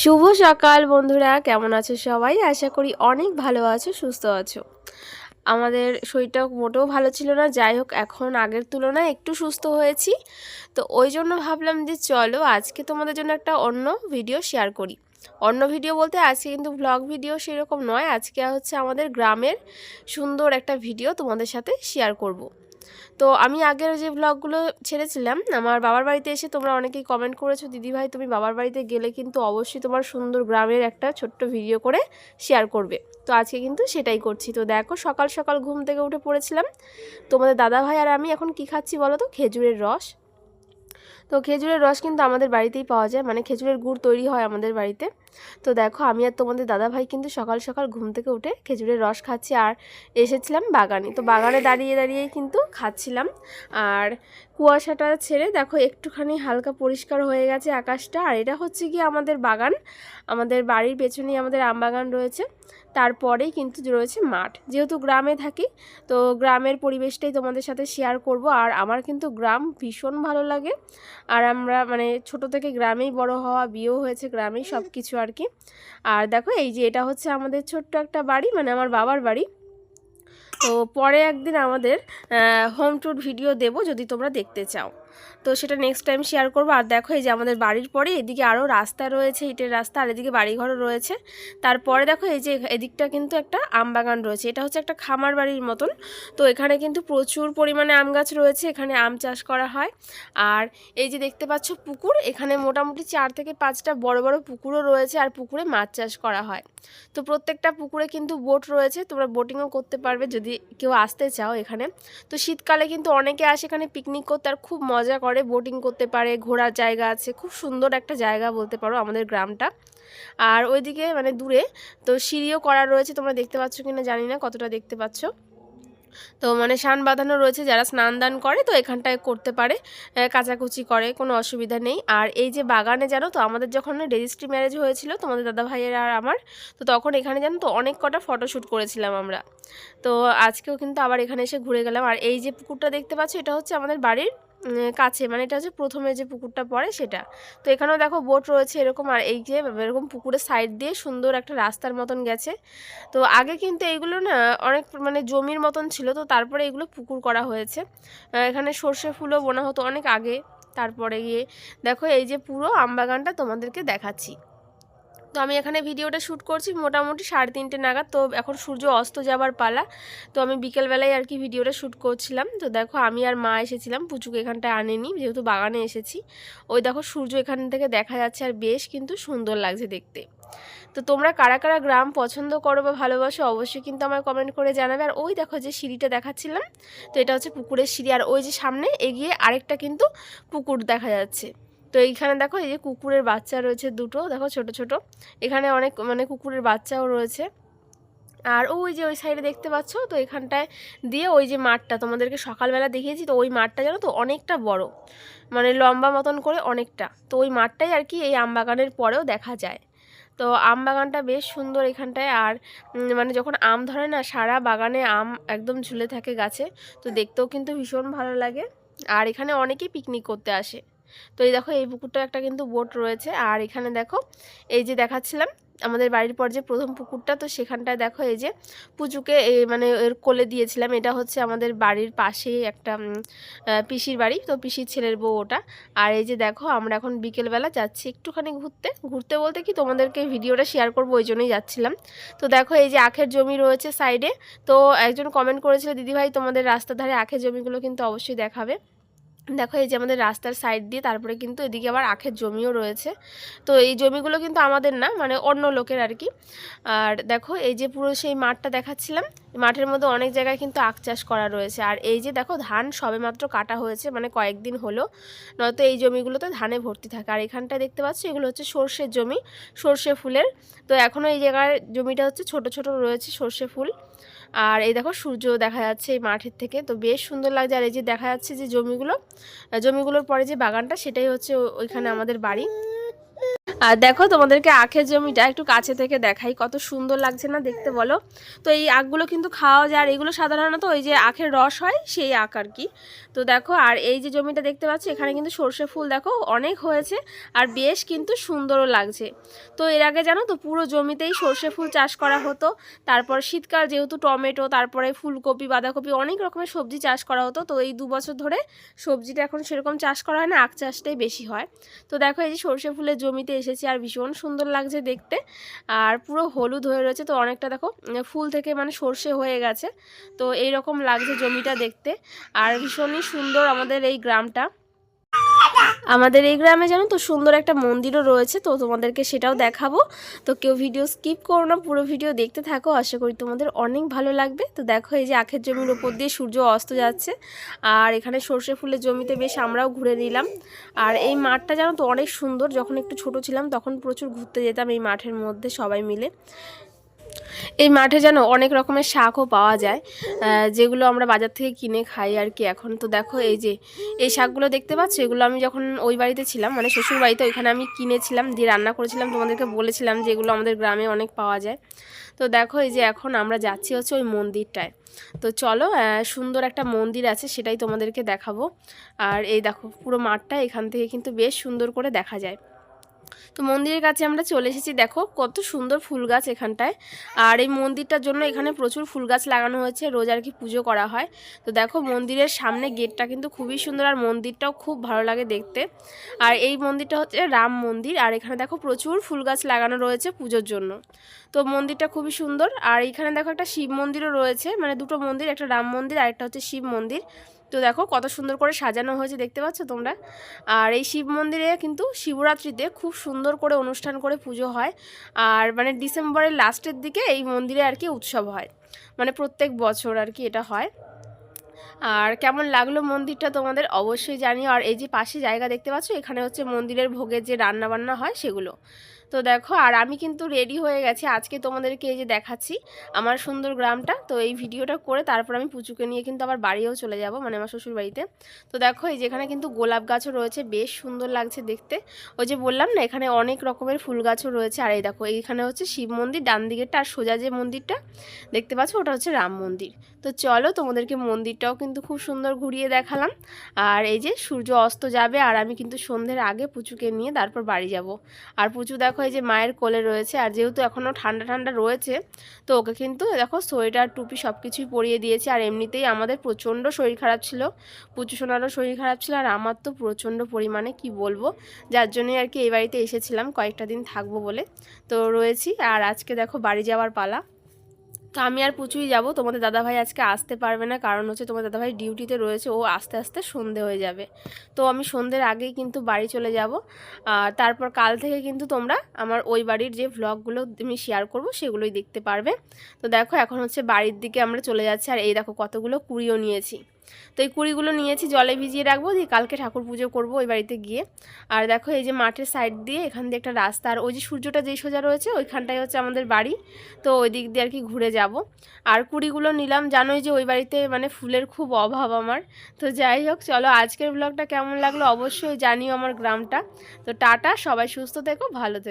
শুভ সকাল বন্ধুরা, কেমন আছো সবাই? আশা করি অনেক ভালো আছো, সুস্থ আছো। আমাদের শরীরটা মোটেও ভালো ছিল না, যাই হোক এখন আগের তুলনায় একটু সুস্থ হয়েছি। তো ওই জন্য ভাবলাম যে চলো আজকে তোমাদের জন্য একটা অন্য ভিডিও শেয়ার করি। অন্য ভিডিও বলতে আজকে কিন্তু ব্লগ ভিডিও সেরকম নয়, আজকে হচ্ছে আমাদের গ্রামের সুন্দর একটা ভিডিও তোমাদের সাথে শেয়ার করব। তো আমি আগের যে ব্লগগুলো ছেড়েছিলাম আমার বাবার বাড়িতে এসে, তোমরা অনেকেই কমেন্ট করেছো দিদিভাই তুমি বাবার বাড়িতে গেলে কিন্তু অবশ্যই তোমার সুন্দর গ্রামের একটা ছোট্ট ভিডিও করে শেয়ার করবে। তো আজকে কিন্তু সেটাই করছি। তো দেখো সকাল সকাল ঘুম থেকে উঠে পড়েছিলাম। তোমাদের দাদাভাই আর আমি এখন কি খাচ্ছি বলো তো? খেজুরের রস। তো খেজুরের রস কিন্তু আমাদের বাড়িতেই পাওয়া যায়, মানে খেজুরের গুড় তৈরি হয় আমাদের বাড়িতে। তো দেখো আমি আর তোমাদের দাদাভাই কিন্তু সকাল সকাল ঘুম থেকে উঠে খেজুরের রস খাচ্ছি, আর এসেছিলাম বাগানে। তো বাগানে দাঁড়িয়ে দাঁড়িয়েই কিন্তু খাচ্ছিলাম। আর কুয়াশাটা ছেড়ে দেখো একটুখানি হালকা পরিষ্কার হয়ে গেছে আকাশটা। আর এটা হচ্ছে কি আমাদের বাগান, আমাদের বাড়ির পেছনেই আমাদের আম বাগান রয়েছে, তারপরেই কিন্তু রয়েছে মাঠ। যেহেতু গ্রামে থাকি তো গ্রামের পরিবেশটাই তোমাদের সাথে শেয়ার করব। আর আমার কিন্তু গ্রাম ভীষণ ভালো লাগে। আর আমরা মানে ছোট থেকে গ্রামেই বড় হওয়া, বিয়েও হয়েছে গ্রামেই, সব কিছু আর কি। আর দেখো এই যে এটা হচ্ছে আমাদের ছোট্ট একটা বাড়ি, মানে আমার বাবার বাড়ি। তো পরে একদিন আমাদের হোম ট্যুর ভিডিও দেব, যদি তোমরা দেখতে চাও তো সেটা নেক্সট টাইম শেয়ার করবো। আর দেখো এই যে আমাদের বাড়ির পরে এদিকে আরও রাস্তা রয়েছে, ইটের রাস্তা, আর এদিকে বাড়িঘরও রয়েছে। তারপরে দেখো এই যে এদিকটা কিন্তু একটা আম বাগান রয়েছে, এটা হচ্ছে একটা খামার বাড়ির মতন। তো এখানে কিন্তু প্রচুর পরিমাণে আম গাছ রয়েছে, এখানে আম চাষ করা হয়। আর এই যে দেখতে পাচ্ছ পুকুর, এখানে মোটামুটি 4 থেকে 5টা বড় বড় পুকুরও রয়েছে, আর পুকুরে মাছ চাষ করা হয়। তো প্রত্যেকটা পুকুরে কিন্তু বোট রয়েছে, তোমরা বোটিংও করতে পারবে যদি কেউ আসতে চাও এখানে। তো শীতকালে কিন্তু অনেকে আসে এখানে পিকনিক করতে, আর খুব মজা করে, বোটিং করতে পারে, ঘোরার জায়গা আছে, খুব সুন্দর একটা জায়গা বলতে পারো আমাদের গ্রামটা। আর ওইদিকে মানে দূরে তো সিঁড়িও করা রয়েছে, তোমরা দেখতে পাচ্ছ কিনা জানি না, কতটা দেখতে পাচ্ছ। তো মানে সান বাঁধানো রয়েছে, যারা স্নান দান করে তো এখানটায় করতে পারে, কাচাকুচি করে, কোনো অসুবিধা নেই। আর এই যে বাগানে জানো তো আমাদের যখন রেজিস্ট্রি ম্যারেজ হয়েছিল তোমাদের দাদা ভাইয়ের আর আমার, তো তখন এখানে জানো তো অনেক কটা ফটোশ্যুট করেছিলাম আমরা। তো আজকেও কিন্তু আবার এখানে এসে ঘুরে গেলাম। আর এই যে পুকুরটা দেখতে পাচ্ছ এটা হচ্ছে আমাদের বাড়ির কাছে, মানে এটা হচ্ছে প্রথমে যে পুকুরটা পড়ে সেটা। তো এখানেও দেখো বোট রয়েছে এরকম, আর এই যে এরকম পুকুরের সাইড দিয়ে সুন্দর একটা রাস্তার মতন গেছে। তো আগে কিন্তু এইগুলো না অনেক মানে জমির মতন ছিল, তো তারপরে এগুলো পুকুর করা হয়েছে। এখানে সর্ষে ফুলও বোনা হতো অনেক আগে। তারপরে গিয়ে দেখো এই যে পুরো আমবাগানটা তোমাদেরকে দেখাচ্ছি। তো আমি এখানে ভিডিওটা শ্যুট করছি মোটামুটি 3:30 নাগাদ, তো এখন সূর্য অস্ত যাবার পালা। তো আমি বিকেলবেলায় আর কি ভিডিওটা শ্যুট করছিলাম। তো দেখো আমি আর মা এসেছিলাম, পুচুকে এখানটায় আনেনি যেহেতু বাগানে এসেছি। ওই দেখো সূর্য এখান থেকে দেখা যাচ্ছে, আর বেশ কিন্তু সুন্দর লাগছে দেখতে। তো তোমরা কারা কারা গ্রাম পছন্দ করো বা ভালোবাসো অবশ্যই কিন্তু আমায় কমেন্ট করে জানাবে। আর ওই দেখো যে সিঁড়িটা দেখাচ্ছিলাম, তো এটা হচ্ছে পুকুরের সিঁড়ি। আর ওই যে সামনে এগিয়ে আরেকটা কিন্তু পুকুর দেখা যাচ্ছে। তো এইখানে দেখো এই যে কুকুরের বাচ্চা রয়েছে দুটো, দেখো ছোট ছোট, এখানে অনেক মানে কুকুরের বাচ্চাও রয়েছে। আর ওই যে ওই সাইডে দেখতে পাচ্ছ, তো এখানটায় দিয়ে ওই যে মাঠটা তোমাদেরকে সকালবেলা দেখিয়েছি, তো ওই মাঠটা জানো তো অনেকটা বড়, মানে লম্বা মতন করে অনেকটা। তো ওই মাঠটাই আর কি এই আমবাগানের পরেও দেখা যায়। তো আম বাগানটা বেশ সুন্দর এখানটায়। আর মানে যখন আম ধরে না সারা বাগানে আম একদম ঝুলে থাকে গাছে, তো দেখতেও কিন্তু ভীষণ ভালো লাগে। আর এখানে অনেকেই পিকনিক করতে আসে। তো এই দেখো এই পুকুরটা একটা কিন্তু বোট রয়েছে। আর এখানে দেখো এই যে দেখাচ্ছিলাম আমাদের বাড়ির পর যে প্রথম পুকুরটা, তো সেখানটায় দেখো এই যে পুচুকে মানে এর কোলে দিয়েছিলাম। এটা হচ্ছে আমাদের বাড়ির পাশেই একটা পিসির বাড়ি, তো পিসির ছেলের বউ ওটা। আর এই যে দেখো আমরা এখন বিকেলবেলা যাচ্ছি একটুখানি ঘুরতে, ঘুরতে বলতে কি তোমাদেরকে ভিডিওটা শেয়ার করবো ওই জন্যই যাচ্ছিলাম। তো দেখো এই যে আখের জমি রয়েছে সাইডে। তো একজন কমেন্ট করেছিল দিদিভাই তোমাদের রাস্তার ধারে আখের জমিগুলো কিন্তু অবশ্যই দেখাবে। দেখো এই যে আমাদের রাস্তার সাইড দিয়ে তারপরে কিন্তু এদিকে আবার আখের জমিও রয়েছে। তো এই জমিগুলো কিন্তু আমাদের না, মানে অন্য লোকের আর কি। আর দেখো এই যে পুরো সেই মাঠটা দেখাচ্ছিলাম, মাঠের মধ্যে অনেক জায়গায় কিন্তু আখ চাষ করা রয়েছে। আর এই যে দেখো ধান সবেমাত্র কাটা হয়েছে, মানে কয়েকদিন হলো, নয়তো এই জমিগুলোতে ধানে ভর্তি থাকে। আর এখানটায় দেখতে পাচ্ছ এগুলো হচ্ছে সর্ষের জমি, সর্ষে ফুলের। তো এখনও এই জায়গার জমিটা হচ্ছে ছোট ছোট রয়েছে সর্ষে ফুল। আর এই দেখো সূর্য দেখা যাচ্ছে এই মাঠের থেকে, তো বেশ সুন্দর লাগছে। আর এই যে দেখা যাচ্ছে যে জমিগুলোর পরে যে বাগানটা সেটাই হচ্ছে ওইখানে আমাদের বাড়ি। আর দেখো তোমাদেরকে আখের জমিটা একটু কাছে থেকে দেখাই, কত সুন্দর লাগছে না দেখতে বলো। তো এই আখগুলো কিন্তু খাওয়া যায়, আর এগুলো সাধারণত ওই যে আখের রস হয় সেই আখ আর কি। তো দেখো, আর এই যে জমিটা দেখতে পাচ্ছ এখানে কিন্তু সর্ষে ফুল দেখো অনেক হয়েছে, আর বেশ কিন্তু সুন্দরও লাগছে। তো এর আগে জানো তো পুরো জমিতেই সর্ষে ফুল চাষ করা হতো। তারপর শীতকাল যেহেতু টমেটো, তারপরে ফুলকপি, বাঁধাকপি, অনেক রকমের সবজি চাষ করা হতো। তো এই 2 বছর ধরে সবজিটা এখন সেরকম চাষ করা হয় না, আখ চাষটাই বেশি হয়। তো দেখো এই যে সর্ষে ফুলের জমিতে এসেছি, আর ভীষণ সুন্দর লাগছে দেখতে, আর পুরো হলুদ হয়ে রয়েছে। তো অনেকটা দেখো ফুল থেকে মানে সর্ষে হয়ে গেছে। তো এই রকম লাগছে জমিটা দেখতে, আর ভীষণই সুন্দর আমাদের এই গ্রামটা। আমাদের এই গ্রামে জানো তো সুন্দর একটা মন্দিরও রয়েছে, তো তোমাদেরকে সেটাও দেখাবো। তো কেউ ভিডিও স্কিপ করো না, পুরো ভিডিও দেখতে থাকো, আশা করি তোমাদের অনেক ভালো লাগবে। তো দেখো এই যে আখের জমির উপর দিয়ে সূর্য অস্ত যাচ্ছে, আর এখানে সর্ষে ফুলের জমিতে বেশ আমরাও ঘুরে নিলাম। আর এই মাঠটা জানো তো অনেক সুন্দর, যখন একটু ছোট ছিলাম তখন প্রচুর ঘুরতে যেতাম এই মাঠের মধ্যে সবাই মিলে। এই মাঠে যেন অনেক রকমের শাকও পাওয়া যায়, যেগুলো আমরা বাজার থেকে কিনে খাই আর কি এখন। তো দেখো এই যে এই শাকগুলো দেখতে পাচ্ছ, এগুলো আমি যখন ওই বাড়িতে ছিলাম মানে শ্বশুর বাড়িতে, ওইখানে আমি কিনেছিলাম, দিয়ে রান্না করেছিলাম, তোমাদেরকে বলেছিলাম যে এগুলো আমাদের গ্রামে অনেক পাওয়া যায়। তো দেখো এই যে এখন আমরা যাচ্ছি হচ্ছে ওই মন্দিরটায়। তো চলো, সুন্দর একটা মন্দির আছে সেটাই তোমাদেরকে দেখাবো। আর এই দেখো পুরো মাঠটা এখান থেকে কিন্তু বেশ সুন্দর করে দেখা যায়। তো মন্দিরের কাছে আমরা চলে এসেছি, দেখো কত সুন্দর ফুল গাছ এখানটায়। আর এই মন্দিরটার জন্য এখানে প্রচুর ফুল গাছ লাগানো হয়েছে, রোজ আর কি পুজো করা হয়। তো দেখো মন্দিরের সামনে গেটটা কিন্তু খুবই সুন্দর, আর মন্দিরটাও খুব ভালো লাগে দেখতে। আর এই মন্দিরটা হচ্ছে রাম মন্দির, আর এখানে দেখো প্রচুর ফুল গাছ লাগানো রয়েছে পুজোর জন্য। তো মন্দিরটা খুবই সুন্দর। আর এখানে দেখো একটা শিব মন্দিরও রয়েছে, মানে দুটো মন্দির, একটা রাম মন্দির আর একটা হচ্ছে শিব মন্দির। তো দেখো কত সুন্দর করে সাজানো হয়েছে দেখতে পাচ্ছ তোমরা। আর এই শিব মন্দিরে কিন্তু শিবরাত্রিতে খুব সুন্দর করে অনুষ্ঠান করে পুজো হয়, আর মানে ডিসেম্বরের লাস্টের দিকে এই মন্দিরে আর কি উৎসব হয়, মানে প্রত্যেক বছর আর কি এটা হয়। আর কেমন লাগলো মন্দিরটা তোমাদের অবশ্যই জানিও। আর এই যে পাশে জায়গা দেখতে পাচ্ছ, এখানে হচ্ছে মন্দিরের ভোগের যে রান্না বান্না হয় সেগুলো। তো দেখো, আর আমি কিন্তু রেডি হয়ে গেছি, আজকে তোমাদেরকে এই যে দেখাচ্ছি আমার সুন্দর গ্রামটা। তো এই ভিডিওটা করে তারপর আমি পুচুকে নিয়ে কিন্তু আবার বাড়িও চলে যাব, মানে আমার শ্বশুর বাড়িতে। তো দেখো এই যেখানে কিন্তু গোলাপ গাছও রয়েছে, বেশ সুন্দর লাগছে দেখতে। ওই যে বললাম না এখানে অনেক রকমের ফুল গাছও রয়েছে। আর এই দেখো এইখানে হচ্ছে শিব মন্দির ডান দিকেরটা, আর সোজা যে মন্দিরটা দেখতে পাচ্ছ ওটা হচ্ছে রাম মন্দির। তো চলো তোমাদেরকে মন্দিরটাও কিন্তু খুব সুন্দর ঘুরিয়ে দেখালাম। আর এই যে সূর্য অস্ত যাবে, আর আমি কিন্তু সন্ধ্যের আগে পুচুকে নিয়ে তারপর বাড়ি যাব। আর পুচু দেখো এই যে মায়ের কোলে রয়েছে, আর যেহেতু এখনও ঠান্ডা ঠান্ডা রয়েছে, তো ওকে কিন্তু দেখো সোয়েটার টুপি সব কিছুই পরিয়ে দিয়েছে। আর এমনিতেই আমাদের প্রচণ্ড শরীর খারাপ ছিল, পুচু সোনারও শরীর খারাপ ছিল, আর আমার তো প্রচণ্ড পরিমাণে কি বলবো, যার জন্যই আর কি এই বাড়িতে এসেছিলাম কয়েকটা দিন থাকবো বলে। তো রয়েছি, আর আজকে দেখো বাড়ি যাওয়ার পালা। তো আমি আর পুচুই যাব, তোমাদের দাদাভাই আজকে আসতে পারবে না, কারণ হচ্ছে তোমাদের দাদাভাই ডিউটিতে রয়েছে, ও আস্তে আস্তে সন্ধে হয়ে যাবে। তো আমি সন্ধ্যের আগেই কিন্তু বাড়ি চলে যাব। আর তারপর কাল থেকে কিন্তু তোমরা আমার ওই বাড়ির যে ভ্লগগুলো আমি শেয়ার করব সেগুলোই দেখতে পারবে। তো দেখো এখন হচ্ছে বাড়ির দিকে আমরা চলে যাচ্ছি, আর এই দেখো কতগুলো কুড়িও নিয়েছি। তো এই কুড়িগুলো নিয়েছি, জলে ভিজিয়ে রাখবো, দিয়ে কালকে ঠাকুর পুজো করবো ওই বাড়িতে গিয়ে। আর দেখো এই যে মাঠের সাইড দিয়ে এখান দিয়ে একটা রাস্তা, আর ওই যে সূর্যটা যেই সোজা রয়েছে ওইখানটাই হচ্ছে আমাদের বাড়ি। তো ওই দিক দিয়ে আর কি ঘুরে যাব। আর কুড়িগুলো নিলাম, জানোই যে ওই বাড়িতে মানে ফুলের খুব অভাব আমার। তো যাই হোক, চলো আজকের ব্লগটা কেমন লাগলো অবশ্যই জানিও আমার গ্রামটা। তো টাটা, সবাই সুস্থ থেকো, ভালো থেকো।